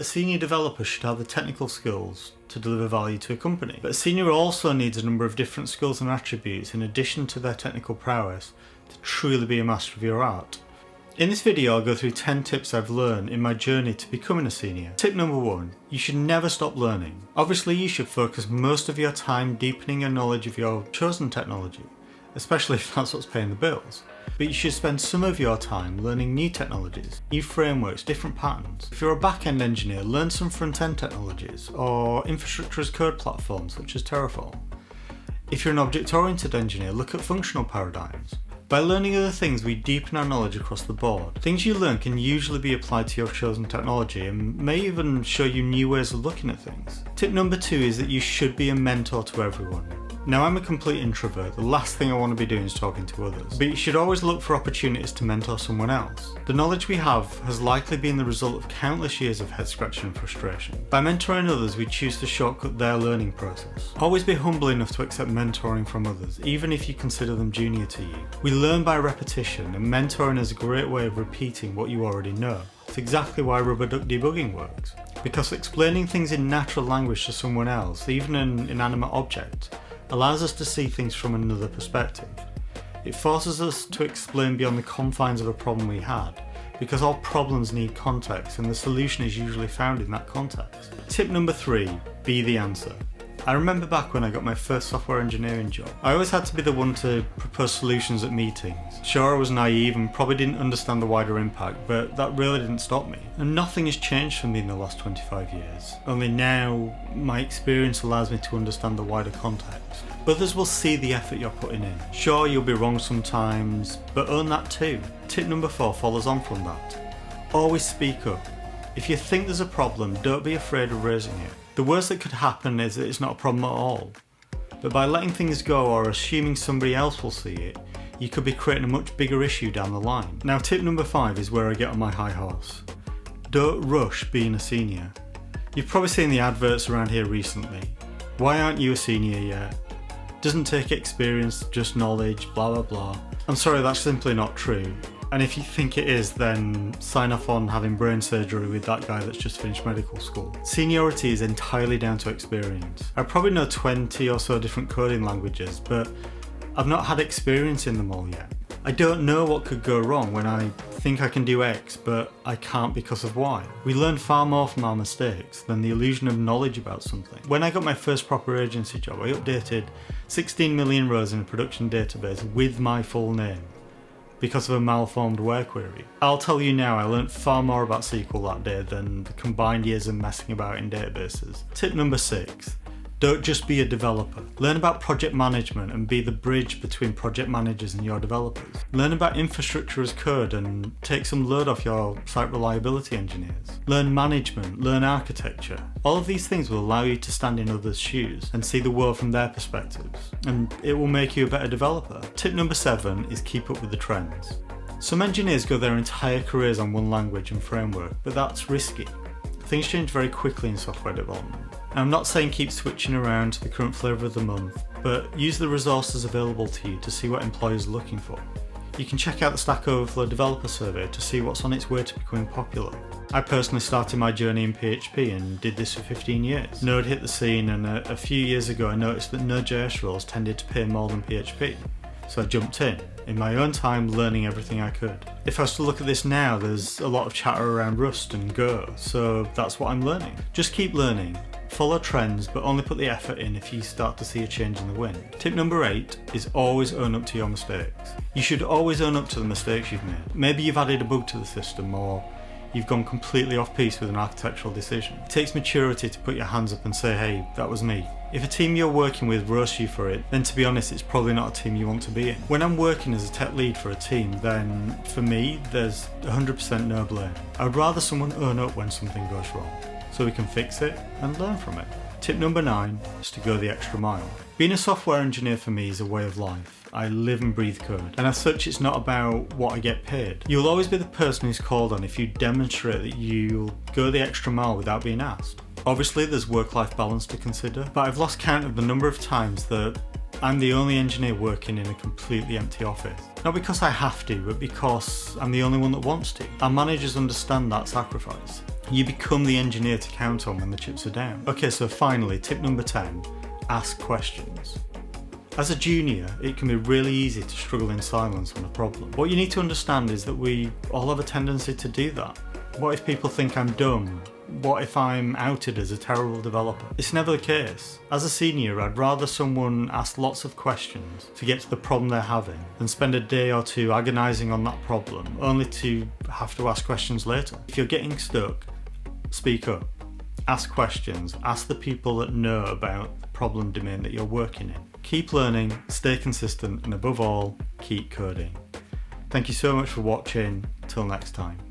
A senior developer should have the technical skills to deliver value to a company, but a senior also needs a number of different skills and attributes in addition to their technical prowess to truly be a master of your art. In this video I'll go through 10 tips I've learned in my journey to becoming a senior. Tip number 1, you should never stop learning. Obviously you should focus most of your time deepening your knowledge of your chosen technology, especially if that's what's paying the bills. But you should spend some of your time learning new technologies, new frameworks, different patterns. If you're a back-end engineer, learn some front-end technologies or infrastructure as code platforms such as Terraform. If you're an object-oriented engineer, look at functional paradigms. By learning other things, we deepen our knowledge across the board. Things you learn can usually be applied to your chosen technology and may even show you new ways of looking at things. Tip number 2 is that you should be a mentor to everyone. Now, I'm a complete introvert. The last thing I want to be doing is talking to others. But you should always look for opportunities to mentor someone else. The knowledge we have has likely been the result of countless years of head scratching and frustration. By mentoring others, we choose to shortcut their learning process. Always be humble enough to accept mentoring from others, even if you consider them junior to you. We learn by repetition, and mentoring is a great way of repeating what you already know. It's exactly why rubber duck debugging works. Because explaining things in natural language to someone else, even an inanimate object, allows us to see things from another perspective. It forces us to explain beyond the confines of a problem we had, because all problems need context and the solution is usually found in that context. Tip number 3, be the answer. I remember back when I got my first software engineering job, I always had to be the one to propose solutions at meetings. Sure, I was naive and probably didn't understand the wider impact, but that really didn't stop me. And nothing has changed for me in the last 25 years. Only now, my experience allows me to understand the wider context. Others will see the effort you're putting in. Sure, you'll be wrong sometimes, but own that too. Tip number 4 follows on from that. Always speak up. If you think there's a problem, don't be afraid of raising it. The worst that could happen is that it's not a problem at all. But by letting things go or assuming somebody else will see it, you could be creating a much bigger issue down the line. Now, tip number 5 is where I get on my high horse. Don't rush being a senior. You've probably seen the adverts around here recently. Why aren't you a senior yet? Doesn't take experience, just knowledge, blah blah blah. I'm sorry, that's simply not true. And if you think it is, then sign off on having brain surgery with that guy that's just finished medical school. Seniority is entirely down to experience. I probably know 20 or so different coding languages, but I've not had experience in them all yet. I don't know what could go wrong when I think I can do X, but I can't because of Y. We learn far more from our mistakes than the illusion of knowledge about something. When I got my first proper agency job, I updated 16 million rows in a production database with my full name, because of a malformed where query. I'll tell you now, I learnt far more about SQL that day than the combined years of messing about in databases. Tip number 6, don't just be a developer. Learn about project management and be the bridge between project managers and your developers. Learn about infrastructure as code and take some load off your site reliability engineers. Learn management, learn architecture. All of these things will allow you to stand in others' shoes and see the world from their perspectives, and it will make you a better developer. Tip number 7 is keep up with the trends. Some engineers go their entire careers on one language and framework, but that's risky. Things change very quickly in software development. And I'm not saying keep switching around to the current flavour of the month, but use the resources available to you to see what employers are looking for. You can check out the Stack Overflow developer survey to see what's on its way to becoming popular. I personally started my journey in PHP and did this for 15 years. Node hit the scene, and a few years ago I noticed that Node.js roles tended to pay more than PHP. So I jumped in my own time, learning everything I could. If I was to look at this now, there's a lot of chatter around Rust and Go, so that's what I'm learning. Just keep learning. Follow trends, but only put the effort in if you start to see a change in the wind. Tip number 8 is always own up to your mistakes. You should always own up to the mistakes you've made. Maybe you've added a bug to the system, or you've gone completely off piece with an architectural decision. It takes maturity to put your hands up and say, hey, that was me. If a team you're working with roasts you for it, then to be honest, it's probably not a team you want to be in. When I'm working as a tech lead for a team, then for me, there's 100% no blame. I'd rather someone own up when something goes wrong, so we can fix it and learn from it. Tip number 9 is to go the extra mile. Being a software engineer for me is a way of life. I live and breathe code, and as such it's not about what I get paid. You'll always be the person who's called on if you demonstrate that you'll go the extra mile without being asked. Obviously there's work-life balance to consider, but I've lost count of the number of times that I'm the only engineer working in a completely empty office. Not because I have to, but because I'm the only one that wants to. Our managers understand that sacrifice. You become the engineer to count on when the chips are down. Okay, so finally, tip number 10, ask questions. As a junior, it can be really easy to struggle in silence on a problem. What you need to understand is that we all have a tendency to do that. What if people think I'm dumb? What if I'm outed as a terrible developer? It's never the case. As a senior, I'd rather someone ask lots of questions to get to the problem they're having than spend a day or two agonising on that problem, only to have to ask questions later. If you're getting stuck, speak up. Ask questions. Ask the people that know about the problem domain that you're working in. Keep learning, stay consistent, and above all, keep coding. Thank you so much for watching. Till next time.